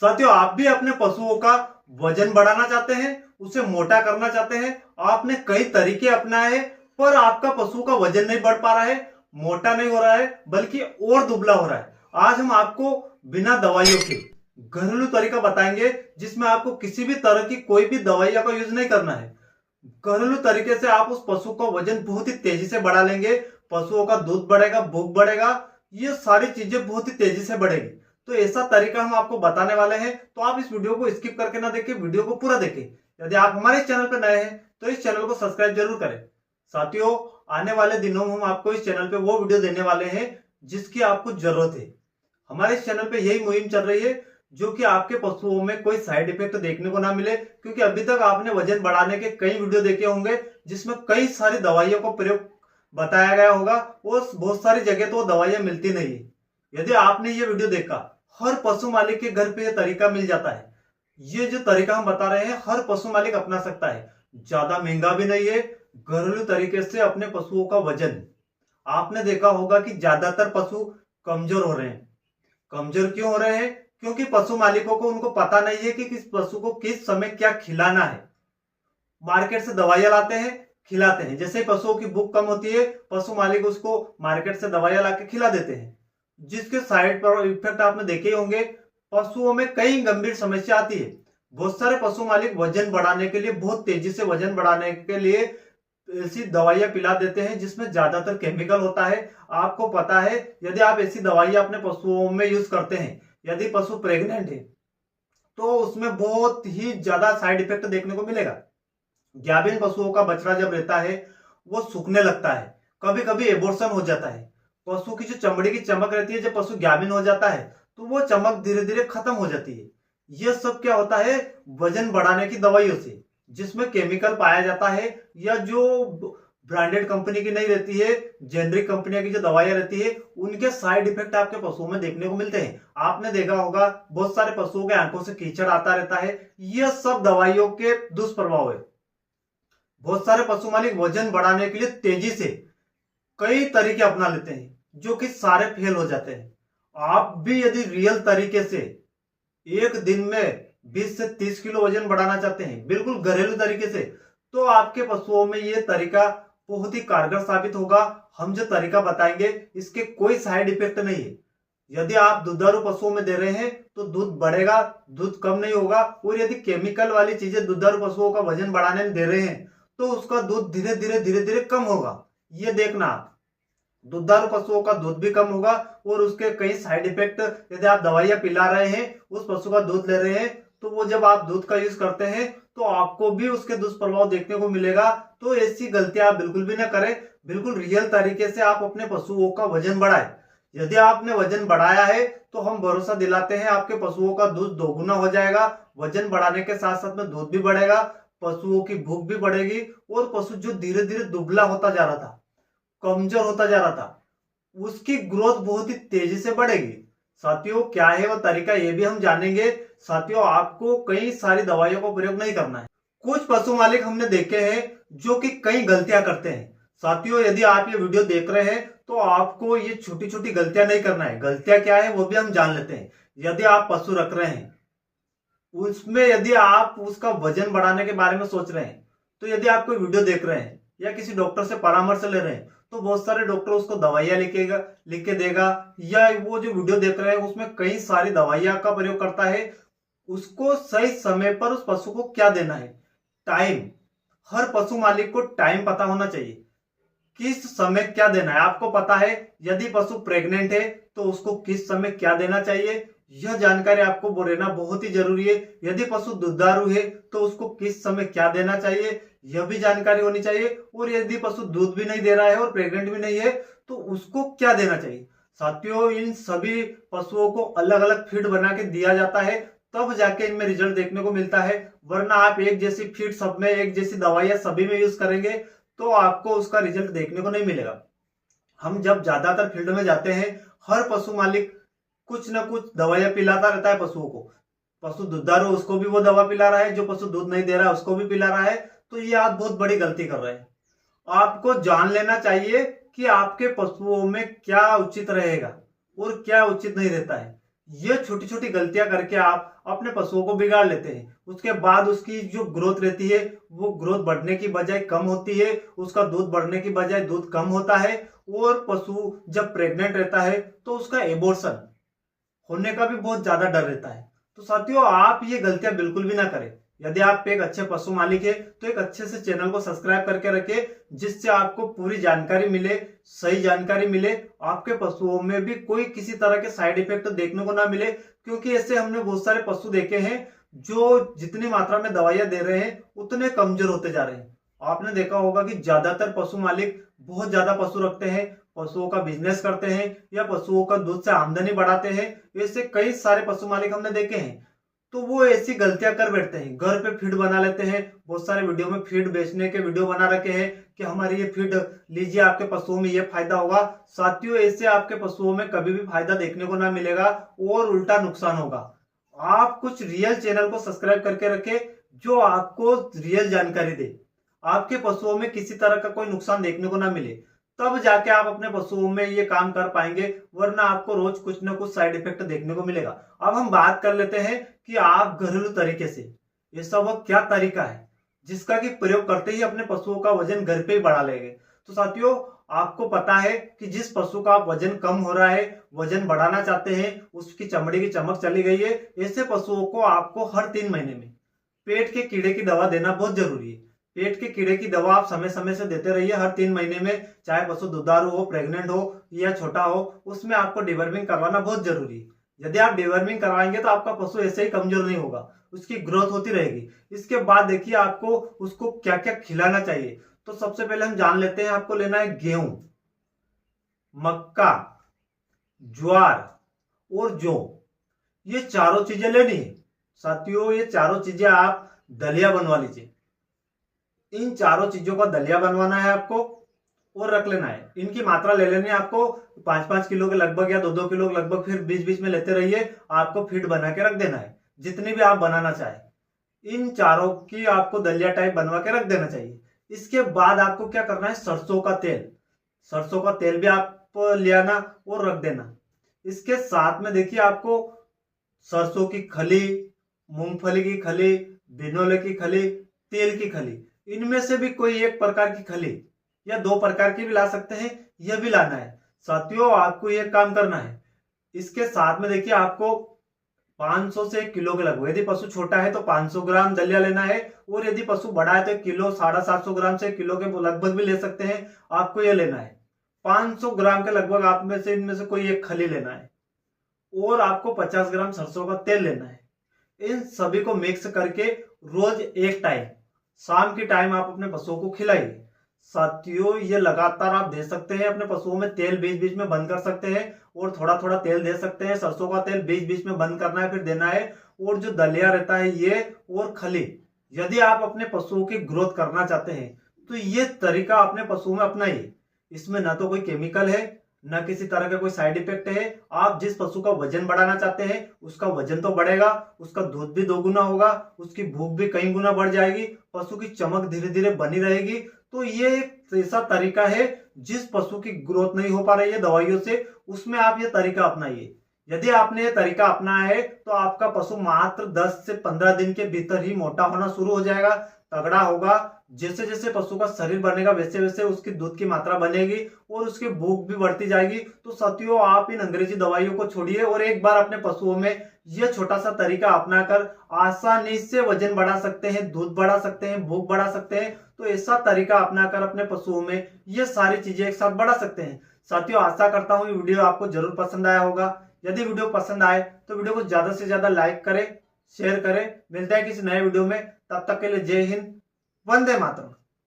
साथियों, आप भी अपने पशुओं का वजन बढ़ाना चाहते हैं, उसे मोटा करना चाहते हैं। आपने कई तरीके अपनाए हैं, पर आपका पशु का वजन नहीं बढ़ पा रहा है, मोटा नहीं हो रहा है, बल्कि और दुबला हो रहा है। आज हम आपको बिना दवाइयों के घरेलू तरीका बताएंगे, जिसमें आपको किसी भी तरह की कोई भी दवाइयों का यूज नहीं करना है। घरेलू तरीके से आप उस पशु का वजन बहुत ही तेजी से बढ़ा लेंगे। पशुओं का दूध बढ़ेगा, भूख बढ़ेगा, ये सारी चीजें बहुत ही तेजी से बढ़ेगी। तो ऐसा तरीका हम आपको बताने वाले हैं, तो आप इस वीडियो को स्किप करके ना देखें, वीडियो को पूरा देखें। यदि आप हमारे चैनल पर नए हैं तो इस चैनल को सब्सक्राइब जरूर करें। साथियों, आने वाले दिनों में हम आपको इस चैनल पे वो वीडियो देने वाले हैं जिसकी आपको जरूरत है। हमारे इस चैनल पे यही मुहिम चल रही है, जो कि आपके पशुओं में कोई साइड इफेक्ट देखने को ना मिले। क्योंकि अभी तक आपने वजन बढ़ाने के कई वीडियो देखे होंगे, जिसमें कई सारी दवाइयों का प्रयोग बताया गया होगा, और बहुत सारी जगह तो दवाइयां मिलती नहीं है। यदि आपने ये वीडियो देखा, हर पशु मालिक के घर पे ये तरीका मिल जाता है। ये जो तरीका हम बता रहे हैं, हर पशु मालिक अपना सकता है। ज्यादा महंगा भी नहीं है। घरेलू तरीके से अपने पशुओं का वजन, आपने देखा होगा कि ज्यादातर पशु कमजोर हो रहे हैं। कमजोर क्यों हो रहे हैं? क्योंकि पशु मालिकों को, उनको पता नहीं है कि किस पशु को किस समय क्या खिलाना है। मार्केट से दवाइयां लाते हैं, खिलाते हैं। जैसे ही पशुओं की भूख कम होती है, पशु मालिक उसको मार्केट से दवाइयां लाके खिला देते हैं, जिसके साइड पर इफेक्ट आपने देखे होंगे। पशुओं में कई गंभीर समस्या आती है। बहुत सारे पशु मालिक वजन बढ़ाने के लिए, बहुत तेजी से वजन बढ़ाने के लिए ऐसी दवाइयां पिला देते हैं जिसमें ज्यादातर केमिकल होता है। आपको पता है, यदि आप ऐसी दवाइयां अपने पशुओं में यूज करते हैं, यदि पशु प्रेग्नेंट है, तो उसमें बहुत ही ज्यादा साइड इफेक्ट देखने को मिलेगा। गाभिन पशुओं का बछड़ा जब रहता है, वो सूखने लगता है, कभी कभी एबॉर्शन हो जाता है। पशु की जो चमड़ी की चमक रहती है, जब पशु गाभिन हो जाता है, तो वो चमक धीरे धीरे खत्म हो जाती है। यह सब क्या होता है? वजन बढ़ाने की दवाइयों से, जिसमें केमिकल पाया जाता है, या जो ब्रांडेड कंपनी की नहीं रहती है, जेनरिक कंपनियों की जो दवाइयां रहती है, उनके साइड इफेक्ट आपके पशुओं में देखने को मिलते हैं। आपने देखा होगा, बहुत सारे पशुओं के आंखों से कीचड़ आता रहता है। यह सब दवाइयों के दुष्प्रभाव है। बहुत सारे पशु मालिक वजन बढ़ाने के लिए तेजी से कई तरीके अपना लेते हैं, जो कि सारे फेल हो जाते हैं। आप भी यदि रियल तरीके से एक दिन में 20 से 30 किलो वजन बढ़ाना चाहते हैं, बिल्कुल घरेलू तरीके से, तो आपके पशुओं में यह तरीका बहुत ही कारगर साबित होगा। हम जो तरीका बताएंगे, इसके कोई साइड इफेक्ट नहीं है। यदि आप दुधारू पशुओं में दे रहे हैं, तो दूध बढ़ेगा, दूध कम नहीं होगा। और यदि केमिकल वाली चीजें दुधारू पशुओं का वजन बढ़ाने में दे रहे हैं, तो उसका दूध धीरे धीरे कम होगा। ये देखना, दुधारू पशुओं का दूध भी कम होगा, और उसके कई साइड इफेक्ट, यदि आप दवाइयां पिला रहे हैं, उस पशु का दूध ले रहे हैं, तो वो जब आप दूध का यूज करते हैं, तो आपको भी उसके दुष्प्रभाव देखने को मिलेगा। तो ऐसी गलतियां आप बिल्कुल भी ना करें। बिल्कुल रियल तरीके से आप अपने पशुओं का वजन बढ़ाएं। यदि आपने वजन बढ़ाया है, तो हम भरोसा दिलाते हैं, आपके पशुओं का दूध दोगुना हो जाएगा। वजन बढ़ाने के साथ साथ में दूध भी बढ़ेगा, पशुओं की भूख भी बढ़ेगी, और पशु जो धीरे धीरे दुबला होता जा रहा था, कमजोर होता जा रहा था, उसकी ग्रोथ बहुत ही तेजी से बढ़ेगी। साथियों, क्या है वो तरीका, ये भी हम जानेंगे। साथियों, आपको कई सारी दवाइयों का प्रयोग नहीं करना है। कुछ पशु मालिक हमने देखे हैं जो कि कई गलतियां करते हैं। साथियों, यदि आप ये वीडियो देख रहे हैं, तो आपको ये छोटी छोटी गलतियां नहीं करना है। गलतियां क्या है वो भी हम जान लेते हैं। यदि आप पशु रख रहे हैं, उसमें यदि आप उसका वजन बढ़ाने के बारे में सोच रहे हैं, तो यदि आप कोई वीडियो देख रहे हैं या किसी डॉक्टर से परामर्श ले रहे हैं, तो बहुत सारे डॉक्टर उसको दवाइयां लिख के देगा, या वो जो वीडियो देख रहे हैं उसमें कई सारी दवाइयां का प्रयोग करता है। उसको सही समय पर उस पशु को क्या देना है, टाइम, हर पशु मालिक को टाइम पता होना चाहिए, किस समय क्या देना है। आपको पता है, यदि पशु प्रेग्नेंट है, तो उसको किस समय क्या देना चाहिए, यह जानकारी आपको रहना बहुत ही जरूरी है। यदि पशु दुधारू है, तो उसको किस समय क्या देना चाहिए, यह भी जानकारी होनी चाहिए। और यदि पशु दूध भी नहीं दे रहा है और प्रेग्नेंट भी नहीं है, तो उसको क्या देना चाहिए। साथियों, इन सभी पशुओं को अलग अलग फीड बना के दिया जाता है, तब जाके इनमें रिजल्ट देखने को मिलता है। वरना आप एक जैसी फीड सब में, एक जैसी दवाइयां सभी में यूज करेंगे, तो आपको उसका रिजल्ट देखने को नहीं मिलेगा। हम जब ज्यादातर फील्ड में जाते हैं, हर पशु मालिक कुछ ना कुछ दवाइयां पिलाता रहता है पशुओं को। पशु दुधारू, उसको भी वो दवा पिला रहा है, जो पशु दूध नहीं दे रहा है उसको भी पिला रहा है। तो ये आप बहुत बड़ी गलती कर रहे हैं। आपको जान लेना चाहिए कि आपके पशुओं में क्या उचित रहेगा और क्या उचित नहीं रहता है। ये छोटी छोटी गलतियां करके आप अपने पशुओं को बिगाड़ लेते हैं। उसके बाद उसकी जो ग्रोथ रहती है वो ग्रोथ बढ़ने की बजाय कम होती है, उसका दूध बढ़ने की बजाय दूध कम होता है, और पशु जब प्रेग्नेंट रहता है तो उसका एबॉर्शन होने का भी बहुत ज्यादा डर रहता है। तो साथियों, आप ये गलतियां बिल्कुल भी ना करें। यदि आप एक अच्छे पशु मालिक है तो एक अच्छे से चैनल को सब्सक्राइब करके रखें, जिससे आपको पूरी जानकारी मिले, सही जानकारी मिले, आपके पशुओं में भी कोई किसी तरह के साइड इफेक्ट देखने को ना मिले। क्योंकि ऐसे हमने बहुत सारे पशु देखे हैं जो जितनी मात्रा में दवाइयां दे रहे हैं उतने कमजोर होते जा रहे हैं। आपने देखा होगा कि ज्यादातर पशु मालिक बहुत ज्यादा पशु रखते हैं, पशुओं का बिजनेस करते हैं या पशुओं का दूध से आमदनी बढ़ाते हैं। ऐसे कई सारे पशु मालिक हमने देखे हैं। तो वो ऐसी गलतियां कर बैठते हैं, घर पे फीड बना लेते हैं। बहुत सारे वीडियो में फीड बेचने के वीडियो बना रखे हैं कि हमारी ये फीड लीजिए, आपके पशुओं में ये फायदा होगा। साथियों, ऐसे आपके पशुओं में कभी भी फायदा देखने को ना मिलेगा और उल्टा नुकसान होगा। आप कुछ रियल चैनल को सब्सक्राइब करके रखें जो आपको रियल जानकारी दे, आपके पशुओं में किसी तरह का कोई नुकसान देखने को ना मिले, तब जाके आप अपने पशुओं में ये काम कर पाएंगे, वरना आपको रोज कुछ ना कुछ साइड इफेक्ट देखने को मिलेगा। अब हम बात कर लेते हैं कि आप घरेलू तरीके से ऐसा वह क्या तरीका है जिसका कि प्रयोग करते ही अपने पशुओं का वजन घर पे ही बढ़ा लेंगे। तो साथियों, आपको पता है कि जिस पशु का वजन कम हो रहा है, वजन बढ़ाना चाहते हैं, उसकी चमड़ी की चमक चली गई है, ऐसे पशुओं को आपको हर 3 महीने में पेट के कीड़े की दवा देना बहुत जरूरी है। पेट के कीड़े की दवा आप समय समय से देते रहिए हर 3 महीने में, चाहे पशु दुधारू हो, प्रेग्नेंट हो या छोटा हो, उसमें आपको डिवर्मिंग करवाना बहुत जरूरी है। यदि आप डिवर्मिंग करवाएंगे तो आपका पशु ऐसे ही कमजोर नहीं होगा, उसकी ग्रोथ होती रहेगी। इसके बाद देखिए आपको उसको क्या क्या खिलाना चाहिए। तो सबसे पहले हम जान लेते हैं, आपको लेना है गेहूं, मक्का, ज्वार और जौ। ये चारों चीजें लेनी है। साथियों, ये चारों चीजें आप दलिया बनवा लीजिए। इन चारों चीजों का दलिया बनवाना है आपको और रख लेना है। इनकी मात्रा ले लेनी है आपको 5-5 किलो के लगभग या 2-2 किलो के लगभग। फिर बीच बीच में लेते रहिए, आपको फीड बना के रख देना है जितनी भी आप बनाना चाहे। इन चारों की आपको दलिया टाइप बनवा के रख देना चाहिए। इसके बाद आपको क्या करना है, सरसों का तेल, सरसों का तेल भी आप ले आना और रख देना। इसके साथ में देखिए आपको सरसों की खली, मूंगफली की खली, बिनोले की खली, तेल की खली, इनमें से भी कोई एक प्रकार की खली या 2 प्रकार की भी ला सकते हैं, यह भी लाना है। साथियों, आपको यह काम करना है। इसके साथ में देखिए आपको 500 से 1 किलो के लगभग, यदि पशु छोटा है तो 500 ग्राम दलिया लेना है, और यदि पशु बड़ा है तो 1 किलो 750 ग्राम से 1 किलो के लगभग भी ले सकते हैं। आपको यह लेना है 500 ग्राम के लगभग, आप में से इनमें से कोई एक खली लेना है, और आपको 50 ग्राम सरसों का तेल लेना है। इन सभी को मिक्स करके रोज एक टाइम, शाम के टाइम आप अपने पशुओं को खिलाइए। साथियों, ये लगातार आप दे सकते हैं अपने पशुओं में। तेल बीच बीच में बंद कर सकते हैं और थोड़ा थोड़ा तेल दे सकते हैं। सरसों का तेल बीच बीच में बंद करना है, फिर देना है। और जो दलिया रहता है ये और खली, यदि आप अपने पशुओं की ग्रोथ करना चाहते हैं तो ये तरीका अपने पशुओं में अपनाइए। इसमें ना तो कोई केमिकल है, न किसी तरह का कोई साइड इफेक्ट है। आप जिस पशु का वजन बढ़ाना चाहते हैं उसका वजन तो बढ़ेगा, उसका दूध भी 2 गुना होगा, उसकी भूख भी कई गुना बढ़ जाएगी, पशु की चमक धीरे धीरे बनी रहेगी। तो ये एक ऐसा तरीका है, जिस पशु की ग्रोथ नहीं हो पा रही है दवाइयों से, उसमें आप ये तरीका अपनाइए। यदि आपने ये तरीका अपनाया है तो आपका पशु मात्र 10 से 15 दिन के भीतर ही मोटा होना शुरू हो जाएगा, तगड़ा होगा। जैसे जैसे पशु का शरीर बनेगा वैसे वैसे उसकी दूध की मात्रा बनेगी और उसकी भूख भी बढ़ती जाएगी। तो साथियों, आप इन अंग्रेजी दवाइयों को छोड़िए और एक बार अपने पशुओं में यह छोटा सा तरीका अपनाकर आसानी से वजन बढ़ा सकते हैं, दूध बढ़ा सकते हैं, भूख बढ़ा सकते हैं। तो ऐसा तरीका अपनाकर अपने पशुओं में ये सारी चीजें एक साथ बढ़ा सकते हैं। साथियों, आशा करता हूँ ये वीडियो आपको जरूर पसंद आया होगा। यदि वीडियो पसंद आए तो वीडियो को ज्यादा से ज्यादा लाइक करें, शेयर करें। मिलता है किसी नए वीडियो में, तब तक के लिए जय हिंद, वंदे मातरम।